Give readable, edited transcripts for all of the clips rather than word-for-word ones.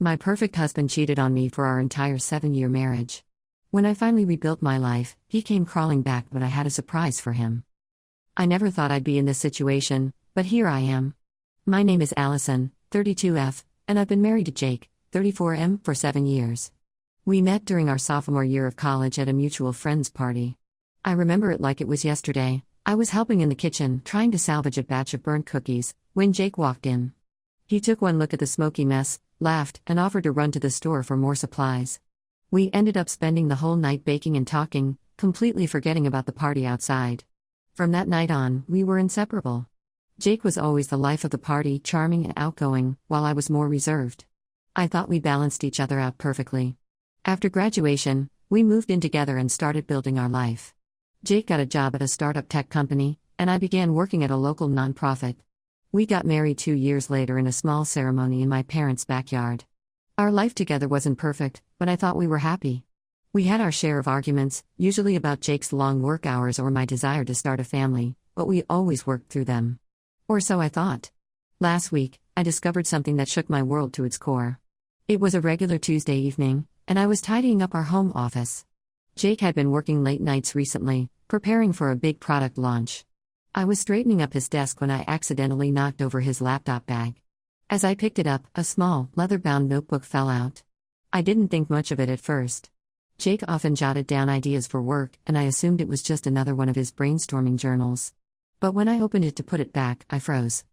My perfect husband cheated on me for our entire 7-year marriage. When I finally rebuilt my life, he came crawling back, but I had a surprise for him. I never thought I'd be in this situation, but here I am. My name is Allison, 32F, and I've been married to Jake, 34M, for 7 years. We met during our sophomore year of college at a mutual friend's party. I remember it like it was yesterday. I was helping in the kitchen, trying to salvage a batch of burnt cookies, when Jake walked in. He took one look at the smoky mess, laughed, and offered to run to the store for more supplies. We ended up spending the whole night baking and talking, completely forgetting about the party outside. From that night on, we were inseparable. Jake was always the life of the party, charming and outgoing, while I was more reserved. I thought we balanced each other out perfectly. After graduation, we moved in together and started building our life. Jake got a job at a startup tech company, and I began working at a local nonprofit. We got married 2 years later in a small ceremony in my parents' backyard. Our life together wasn't perfect, but I thought we were happy. We had our share of arguments, usually about Jake's long work hours or my desire to start a family, but we always worked through them. Or so I thought. Last week, I discovered something that shook my world to its core. It was a regular Tuesday evening, and I was tidying up our home office. Jake had been working late nights recently, preparing for a big product launch. I was straightening up his desk when I accidentally knocked over his laptop bag. As I picked it up, a small, leather-bound notebook fell out. I didn't think much of it at first. Jake often jotted down ideas for work, and I assumed it was just another one of his brainstorming journals. But when I opened it to put it back, I froze.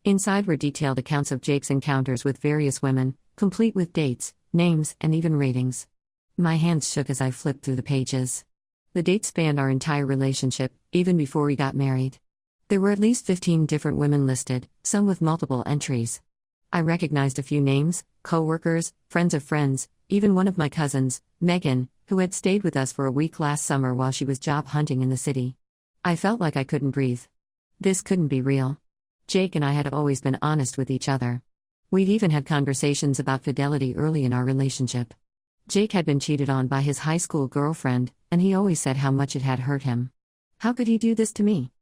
Inside were detailed accounts of Jake's encounters with various women, complete with dates, names, and even ratings. My hands shook as I flipped through the pages. The dates spanned our entire relationship, even before we got married. There were at least 15 different women listed, some with multiple entries. I recognized a few names, co-workers, friends of friends, even one of my cousins, Megan, who had stayed with us for a week last summer while she was job hunting in the city. I felt like I couldn't breathe. This couldn't be real. Jake and I had always been honest with each other. We'd even had conversations about fidelity early in our relationship. Jake had been cheated on by his high school girlfriend, and he always said how much it had hurt him. How could he do this to me?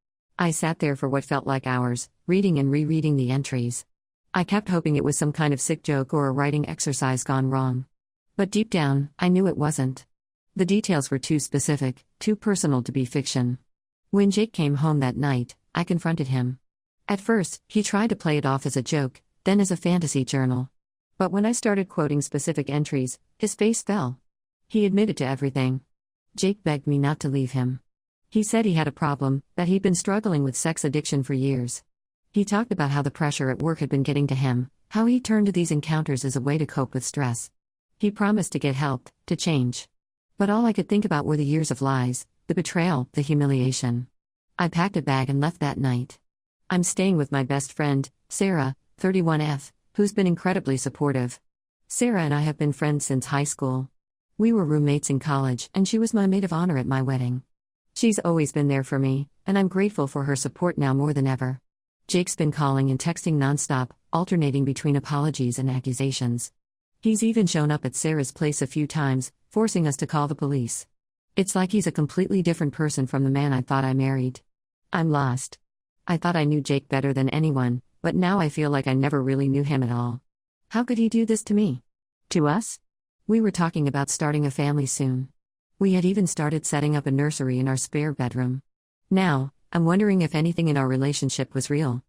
I sat there for what felt like hours, reading and rereading the entries. I kept hoping it was some kind of sick joke or a writing exercise gone wrong. But deep down, I knew it wasn't. The details were too specific, too personal to be fiction. When Jake came home that night, I confronted him. At first, he tried to play it off as a joke, then as a fantasy journal. But when I started quoting specific entries, his face fell. He admitted to everything. Jake begged me not to leave him. He said he had a problem, that he'd been struggling with sex addiction for years. He talked about how the pressure at work had been getting to him, how he turned to these encounters as a way to cope with stress. He promised to get help, to change. But all I could think about were the years of lies, the betrayal, the humiliation. I packed a bag and left that night. I'm staying with my best friend, Sarah, 31F, who's been incredibly supportive. Sarah and I have been friends since high school. We were roommates in college, and she was my maid of honor at my wedding. She's always been there for me, and I'm grateful for her support now more than ever. Jake's been calling and texting nonstop, alternating between apologies and accusations. He's even shown up at Sarah's place a few times, forcing us to call the police. It's like he's a completely different person from the man I thought I married. I'm lost. I thought I knew Jake better than anyone, but now I feel like I never really knew him at all. How could he do this to me? To us? We were talking about starting a family soon. We had even started setting up a nursery in our spare bedroom. Now, I'm wondering if anything in our relationship was real.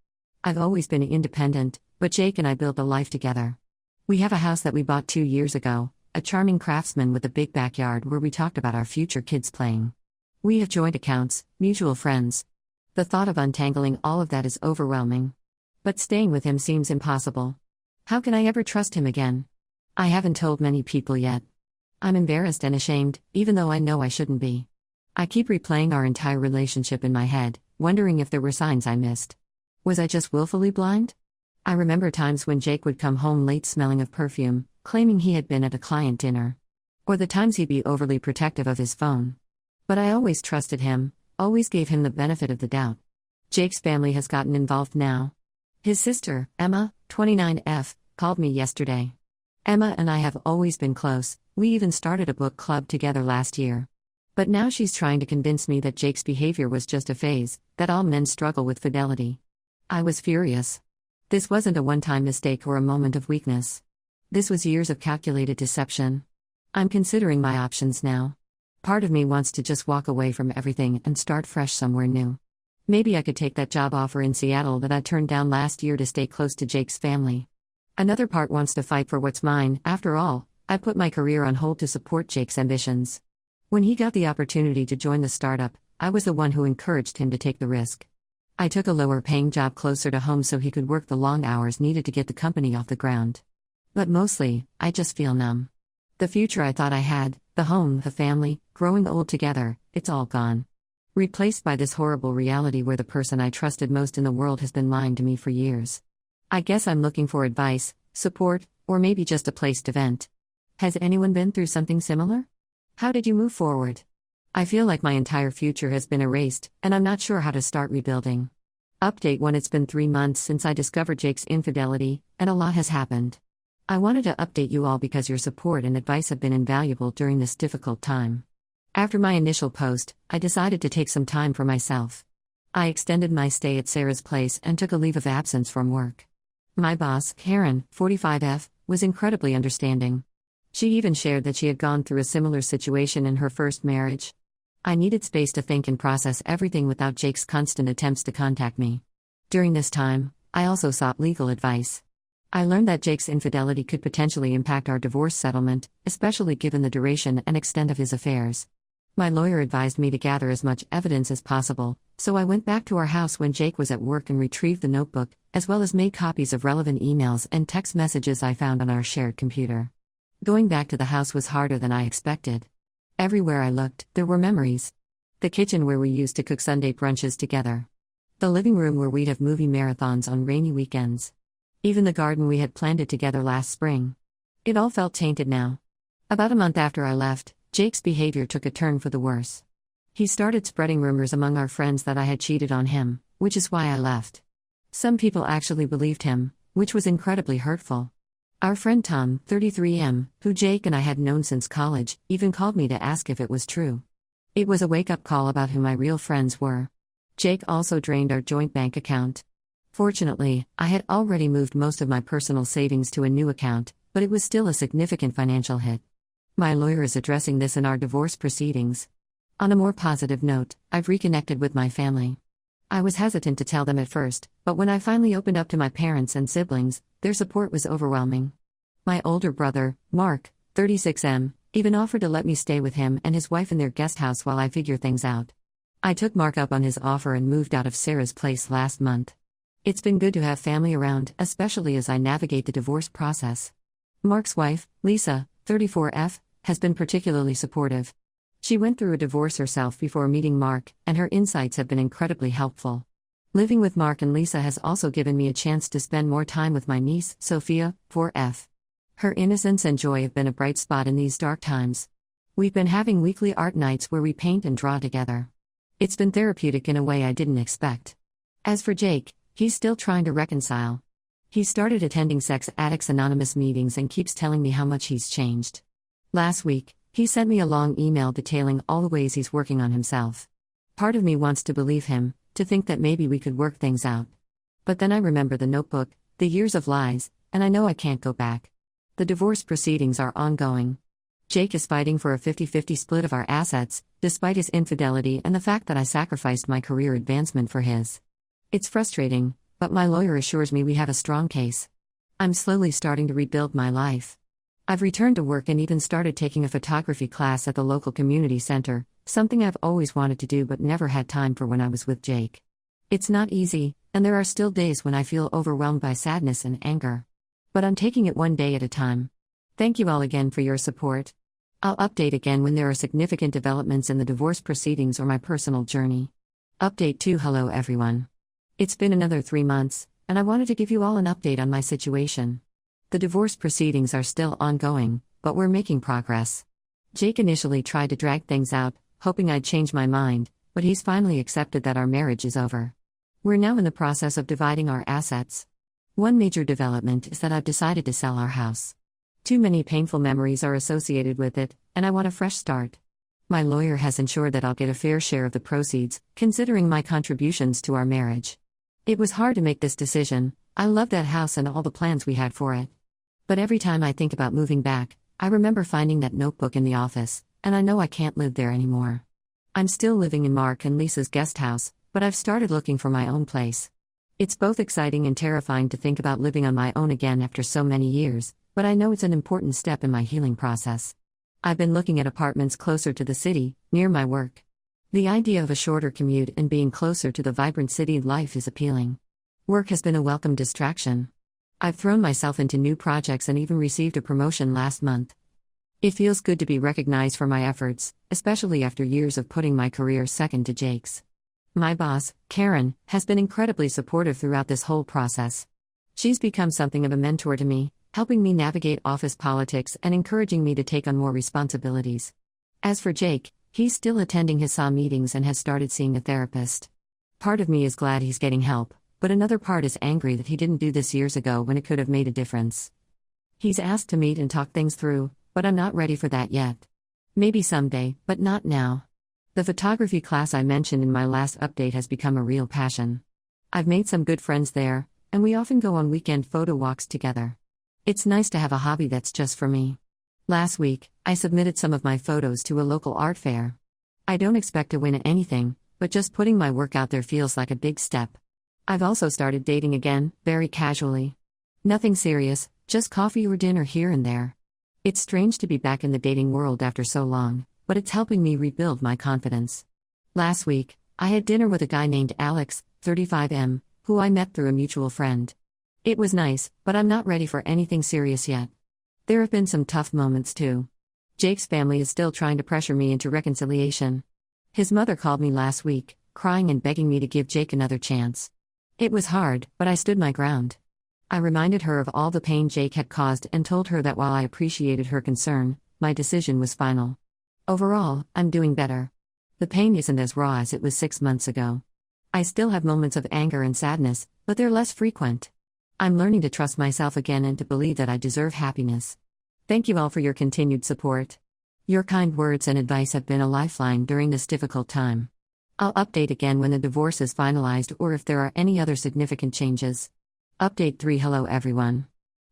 I've always been independent, but Jake and I built a life together. We have a house that we bought 2 years ago, a charming craftsman with a big backyard where we talked about our future kids playing. We have joint accounts, mutual friends. The thought of untangling all of that is overwhelming. But staying with him seems impossible. How can I ever trust him again? I haven't told many people yet. I'm embarrassed and ashamed, even though I know I shouldn't be. I keep replaying our entire relationship in my head, wondering if there were signs I missed. Was I just willfully blind? I remember times when Jake would come home late smelling of perfume, claiming he had been at a client dinner. Or the times he'd be overly protective of his phone. But I always trusted him, always gave him the benefit of the doubt. Jake's family has gotten involved now. His sister, Emma, 29F, called me yesterday. Emma and I have always been close, we even started a book club together last year. But now she's trying to convince me that Jake's behavior was just a phase, that all men struggle with fidelity. I was furious. This wasn't a one-time mistake or a moment of weakness. This was years of calculated deception. I'm considering my options now. Part of me wants to just walk away from everything and start fresh somewhere new. Maybe I could take that job offer in Seattle that I turned down last year to stay close to Jake's family. Another part wants to fight for what's mine. After all, I put my career on hold to support Jake's ambitions. When he got the opportunity to join the startup, I was the one who encouraged him to take the risk. I took a lower-paying job closer to home so he could work the long hours needed to get the company off the ground. But mostly, I just feel numb. The future I thought I had, the home, the family, growing old together, it's all gone. Replaced by this horrible reality where the person I trusted most in the world has been lying to me for years. I guess I'm looking for advice, support, or maybe just a place to vent. Has anyone been through something similar? How did you move forward? I feel like my entire future has been erased, and I'm not sure how to start rebuilding. Update 1: It's been 3 months since I discovered Jake's infidelity, and a lot has happened. I wanted to update you all because your support and advice have been invaluable during this difficult time. After my initial post, I decided to take some time for myself. I extended my stay at Sarah's place and took a leave of absence from work. My boss, Karen, 45F, was incredibly understanding. She even shared that she had gone through a similar situation in her first marriage. I needed space to think and process everything without Jake's constant attempts to contact me. During this time, I also sought legal advice. I learned that Jake's infidelity could potentially impact our divorce settlement, especially given the duration and extent of his affairs. My lawyer advised me to gather as much evidence as possible, so I went back to our house when Jake was at work and retrieved the notebook, as well as made copies of relevant emails and text messages I found on our shared computer. Going back to the house was harder than I expected. Everywhere I looked, there were memories. The kitchen where we used to cook Sunday brunches together. The living room where we'd have movie marathons on rainy weekends. Even the garden we had planted together last spring. It all felt tainted now. About a month after I left, Jake's behavior took a turn for the worse. He started spreading rumors among our friends that I had cheated on him, which is why I left. Some people actually believed him, which was incredibly hurtful. Our friend Tom, 33M, who Jake and I had known since college, even called me to ask if it was true. It was a wake-up call about who my real friends were. Jake also drained our joint bank account. Fortunately, I had already moved most of my personal savings to a new account, but it was still a significant financial hit. My lawyer is addressing this in our divorce proceedings. On a more positive note, I've reconnected with my family. I was hesitant to tell them at first, but when I finally opened up to my parents and siblings, their support was overwhelming. My older brother, Mark, 36M, even offered to let me stay with him and his wife in their guest house while I figure things out. I took Mark up on his offer and moved out of Sarah's place last month. It's been good to have family around, especially as I navigate the divorce process. Mark's wife, Lisa, 34F, has been particularly supportive. She went through a divorce herself before meeting Mark, and her insights have been incredibly helpful. Living with Mark and Lisa has also given me a chance to spend more time with my niece, Sophia, 4F. Her innocence and joy have been a bright spot in these dark times. We've been having weekly art nights where we paint and draw together. It's been therapeutic in a way I didn't expect. As for Jake, he's still trying to reconcile. He started attending Sex Addicts Anonymous meetings and keeps telling me how much he's changed. Last week, he sent me a long email detailing all the ways he's working on himself. Part of me wants to believe him, to think that maybe we could work things out. But then I remember the notebook, the years of lies, and I know I can't go back. The divorce proceedings are ongoing. Jake is fighting for a 50-50 split of our assets, despite his infidelity and the fact that I sacrificed my career advancement for his. It's frustrating, but my lawyer assures me we have a strong case. I'm slowly starting to rebuild my life. I've returned to work and even started taking a photography class at the local community center, something I've always wanted to do but never had time for when I was with Jake. It's not easy, and there are still days when I feel overwhelmed by sadness and anger. But I'm taking it one day at a time. Thank you all again for your support. I'll update again when there are significant developments in the divorce proceedings or my personal journey. Update 2: Hello everyone. It's been another 3 months, and I wanted to give you all an update on my situation. The divorce proceedings are still ongoing, but we're making progress. Jake initially tried to drag things out, hoping I'd change my mind, but he's finally accepted that our marriage is over. We're now in the process of dividing our assets. One major development is that I've decided to sell our house. Too many painful memories are associated with it, and I want a fresh start. My lawyer has ensured that I'll get a fair share of the proceeds, considering my contributions to our marriage. It was hard to make this decision. I love that house and all the plans we had for it. But every time I think about moving back, I remember finding that notebook in the office, and I know I can't live there anymore. I'm still living in Mark and Lisa's guest house, but I've started looking for my own place. It's both exciting and terrifying to think about living on my own again after so many years, but I know it's an important step in my healing process. I've been looking at apartments closer to the city, near my work. The idea of a shorter commute and being closer to the vibrant city life is appealing. Work has been a welcome distraction. I've thrown myself into new projects and even received a promotion last month. It feels good to be recognized for my efforts, especially after years of putting my career second to Jake's. My boss, Karen, has been incredibly supportive throughout this whole process. She's become something of a mentor to me, helping me navigate office politics and encouraging me to take on more responsibilities. As for Jake, he's still attending his SAW meetings and has started seeing a therapist. Part of me is glad he's getting help, but another part is angry that he didn't do this years ago when it could have made a difference. He's asked to meet and talk things through, but I'm not ready for that yet. Maybe someday, but not now. The photography class I mentioned in my last update has become a real passion. I've made some good friends there, and we often go on weekend photo walks together. It's nice to have a hobby that's just for me. Last week, I submitted some of my photos to a local art fair. I don't expect to win anything, but just putting my work out there feels like a big step. I've also started dating again, very casually. Nothing serious, just coffee or dinner here and there. It's strange to be back in the dating world after so long, but it's helping me rebuild my confidence. Last week, I had dinner with a guy named Alex, 35M, who I met through a mutual friend. It was nice, but I'm not ready for anything serious yet. There have been some tough moments too. Jake's family is still trying to pressure me into reconciliation. His mother called me last week, crying and begging me to give Jake another chance. It was hard, but I stood my ground. I reminded her of all the pain Jake had caused and told her that while I appreciated her concern, my decision was final. Overall, I'm doing better. The pain isn't as raw as it was 6 months ago. I still have moments of anger and sadness, but they're less frequent. I'm learning to trust myself again and to believe that I deserve happiness. Thank you all for your continued support. Your kind words and advice have been a lifeline during this difficult time. I'll update again when the divorce is finalized or if there are any other significant changes. Update 3. Hello everyone.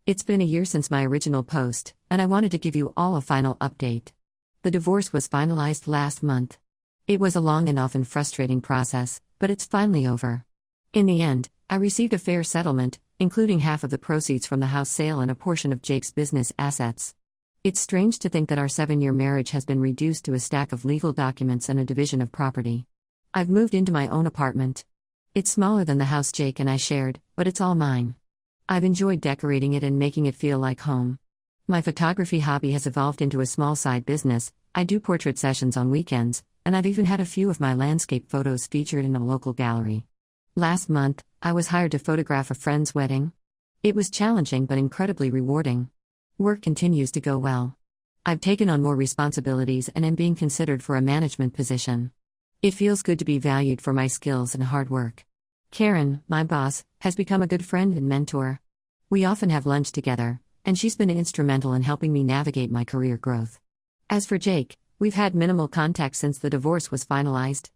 It's been a year since my original post, and I wanted to give you all a final update. The divorce was finalized last month. It was a long and often frustrating process, but it's finally over. In the end, I received a fair settlement, including half of the proceeds from the house sale and a portion of Jake's business assets. It's strange to think that our 7-year marriage has been reduced to a stack of legal documents and a division of property. I've moved into my own apartment. It's smaller than the house Jake and I shared, but it's all mine. I've enjoyed decorating it and making it feel like home. My photography hobby has evolved into a small side business. I do portrait sessions on weekends, and I've even had a few of my landscape photos featured in a local gallery. Last month, I was hired to photograph a friend's wedding. It was challenging but incredibly rewarding. Work continues to go well. I've taken on more responsibilities and am being considered for a management position. It feels good to be valued for my skills and hard work. Karen, my boss, has become a good friend and mentor. We often have lunch together, and she's been instrumental in helping me navigate my career growth. As for Jake, we've had minimal contact since the divorce was finalized.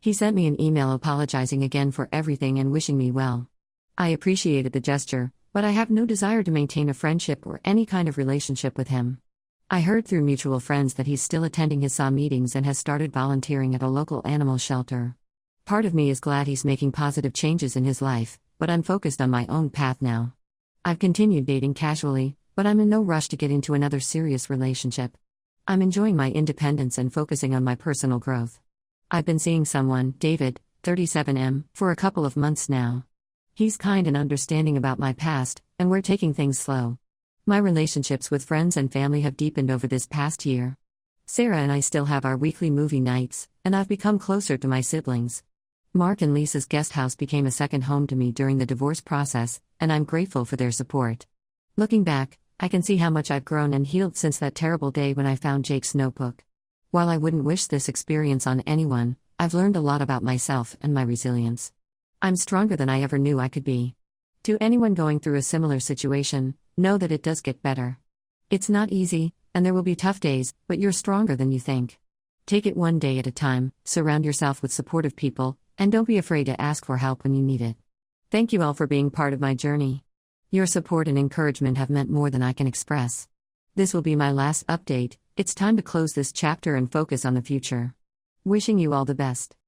He sent me an email apologizing again for everything and wishing me well. I appreciated the gesture, but I have no desire to maintain a friendship or any kind of relationship with him. I heard through mutual friends that he's still attending his SAW meetings and has started volunteering at a local animal shelter. Part of me is glad he's making positive changes in his life, but I'm focused on my own path now. I've continued dating casually, but I'm in no rush to get into another serious relationship. I'm enjoying my independence and focusing on my personal growth. I've been seeing someone, David, 37M, for a couple of months now. He's kind and understanding about my past, and we're taking things slow. My relationships with friends and family have deepened over this past year. Sarah and I still have our weekly movie nights, and I've become closer to my siblings. Mark and Lisa's guest house became a second home to me during the divorce process, and I'm grateful for their support. Looking back, I can see how much I've grown and healed since that terrible day when I found Jake's notebook. While I wouldn't wish this experience on anyone, I've learned a lot about myself and my resilience. I'm stronger than I ever knew I could be. To anyone going through a similar situation, know that it does get better. It's not easy, and there will be tough days, but you're stronger than you think. Take it one day at a time, surround yourself with supportive people, and don't be afraid to ask for help when you need it. Thank you all for being part of my journey. Your support and encouragement have meant more than I can express. This will be my last update. It's time to close this chapter and focus on the future. Wishing you all the best.